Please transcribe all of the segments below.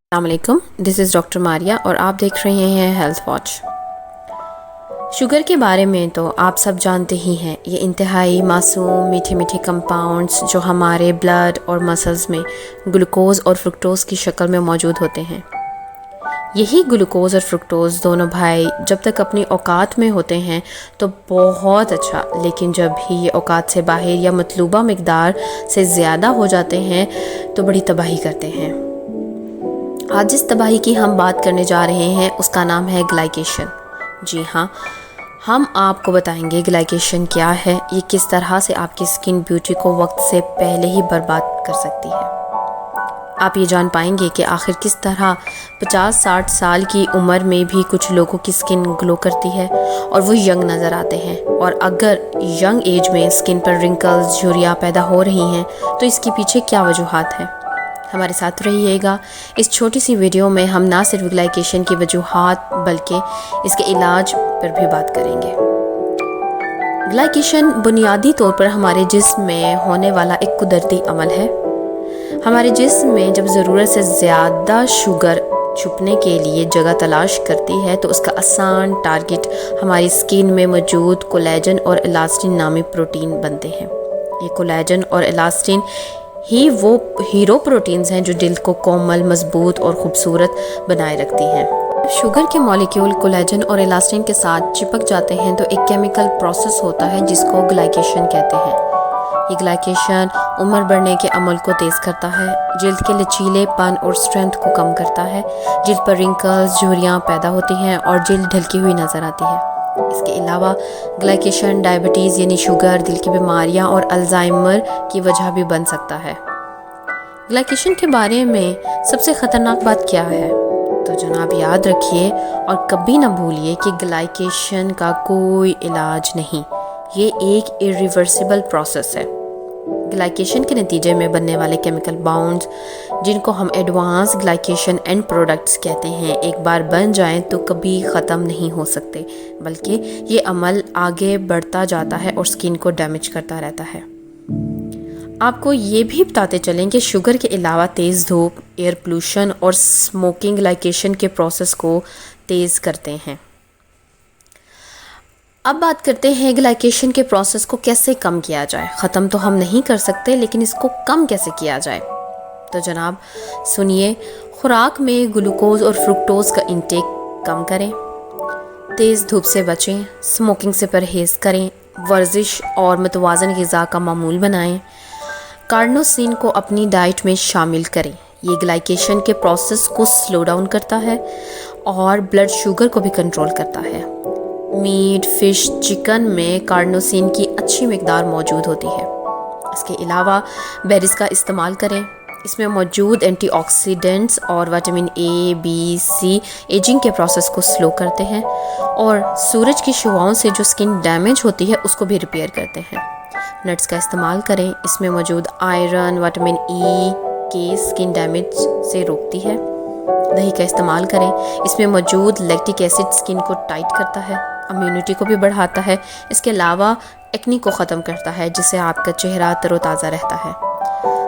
अस्सलामुअलैकुम, this is doctor Maria और आप देख रहे हैं हेल्थ वॉच। शुगर के बारे में तो आप सब जानते ही हैं। ये इंतहाई मासूम मीठे मीठे कंपाउंड्स जो हमारे ब्लड और मसल्स में ग्लूकोज़ और फ्रुक्टोज़ की शक्ल में मौजूद होते हैं। यही ग्लूकोज़ और फ्रुक्टोज़ दोनों भाई जब तक अपनी औकात में होते हैं तो बहुत अच्छा, लेकिन जब भी ये औकात से बाहर या मतलूबा मिकदार से ज़्यादा हो जाते हैं तो बड़ी तबाही करते हैं। आज जिस तबाही की हम बात करने जा रहे हैं उसका नाम है ग्लाइकेशन। जी हाँ, हम आपको बताएंगे ग्लाइकेशन क्या है, ये किस तरह से आपकी स्किन ब्यूटी को वक्त से पहले ही बर्बाद कर सकती है। आप ये जान पाएंगे कि आखिर किस तरह 50-60 साल की उम्र में भी कुछ लोगों की स्किन ग्लो करती है और वो यंग नज़र आते हैं। और अगर यंग एज में स्किन पर रिंकल्स, झुर्रियाँ पैदा हो रही हैं तो इसके पीछे क्या वजूहात हैं। हमारे साथ रहिएगा। इस छोटी सी वीडियो में हम ना सिर्फ ग्लाइकेशन की वजूहात बल्कि इसके इलाज पर भी बात करेंगे। ग्लाइकेशन बुनियादी तौर पर हमारे जिस्म में होने वाला एक कुदरती अमल है। हमारे जिस्म में जब ज़रूरत से ज़्यादा शुगर छुपने के लिए जगह तलाश करती है तो उसका आसान टारगेट हमारी स्किन में मौजूद कोलेजन और इलास्टिन नामी प्रोटीन बनते हैं। ये कोलेजन और इलास्टिन ही वो हीरो प्रोटीन्स हैं जो दिल को कोमल, मजबूत और ख़ूबसूरत बनाए रखती हैं। शुगर के मॉलिक्यूल कोलेजन और इलास्टिन के साथ चिपक जाते हैं तो एक केमिकल प्रोसेस होता है जिसको ग्लाइकेशन कहते हैं। ये ग्लाइकेशन उम्र बढ़ने के अमल को तेज़ करता है, जिल्द के लचीलेपन और स्ट्रेंथ को कम करता है, जिल्द पर रिंकल्स, झुर्रियाँ पैदा होती हैं और जिल्द ढलकी हुई नज़र आती है। इसके अलावा ग्लाइकेशन डायबिटीज़ यानी शुगर, दिल की बीमारियां और अल्जाइमर की वजह भी बन सकता है। ग्लाइकेशन के बारे में सबसे ख़तरनाक बात क्या है तो जनाब याद रखिए और कभी ना भूलिए कि ग्लाइकेशन का कोई इलाज नहीं, ये एक इरिवर्सिबल प्रोसेस है। ग्लाइकेशन के नतीजे में बनने वाले केमिकल बाउंड्स जिनको हम एडवांस ग्लाइकेशन एंड प्रोडक्ट्स कहते हैं, एक बार बन जाएं तो कभी ख़त्म नहीं हो सकते, बल्कि ये अमल आगे बढ़ता जाता है और स्किन को डैमेज करता रहता है। आपको ये भी बताते चलें कि शुगर के अलावा तेज़ धूप, एयर पोल्यूशन और स्मोकिंग ग्लाइकेशन के प्रोसेस को तेज़ करते हैं। अब बात करते हैं ग्लाइकेशन के प्रोसेस को कैसे कम किया जाए। ख़त्म तो हम नहीं कर सकते, लेकिन इसको कम कैसे किया जाए तो जनाब सुनिए, खुराक में ग्लूकोज़ और फ्रुक्टोज़ का इंटेक कम करें, तेज़ धूप से बचें, स्मोकिंग से परहेज़ करें, वर्जिश और मुतवाज़न ग़िज़ा का मामूल बनाएं, कार्नोसिन को अपनी डाइट में शामिल करें। ये ग्लाइकेशन के प्रोसेस को स्लो डाउन करता है और ब्लड शुगर को भी कंट्रोल करता है। मीट, फ़िश, चिकन में कार्नोसिन की अच्छी मिकदार मौजूद होती है। इसके अलावा बेरीज़ का इस्तेमाल करें, इसमें मौजूद एंटीऑक्सीडेंट्स और vitamin A, B, C ageing के प्रोसेस को स्लो करते हैं और सूरज की शुआओं से जो स्किन डैमेज होती है उसको भी रिपेयर करते हैं। नट्स का इस्तेमाल करें, इसमें मौजूद आयरन, विटामिन ई के स्किन डैमेज से रोकती है। दही का इस्तेमाल करें, इसमें मौजूद लैक्टिक एसिड स्किन को टाइट करता है, इम्यूनिटी को भी बढ़ाता है। इसके अलावा एक्नी को ख़त्म करता है जिससे आपका चेहरा तरोताज़ा रहता है।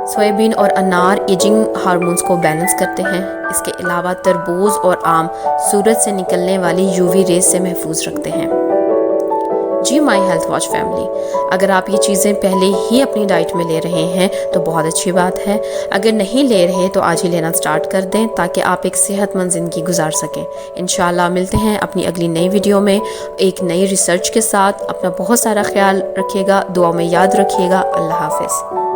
सोयाबीन और अनार एजिंग हार्मोन्स को बैलेंस करते हैं। इसके अलावा तरबूज और आम सूरज से निकलने वाली यूवी रेज से महफूज रखते हैं। जी माई हेल्थ वॉच फैमिली, अगर आप ये चीज़ें पहले ही अपनी डाइट में ले रहे हैं तो बहुत अच्छी बात है। अगर नहीं ले रहे तो आज ही लेना स्टार्ट कर दें ताकि आप एक सेहतमंद ज़िंदगी गुजार सकें। इंशाल्लाह मिलते हैं अपनी अगली नई वीडियो में एक नई रिसर्च के साथ। अपना बहुत सारा ख्याल रखिएगा, दुआ में याद रखिएगा। अल्लाह हाफ़िज़।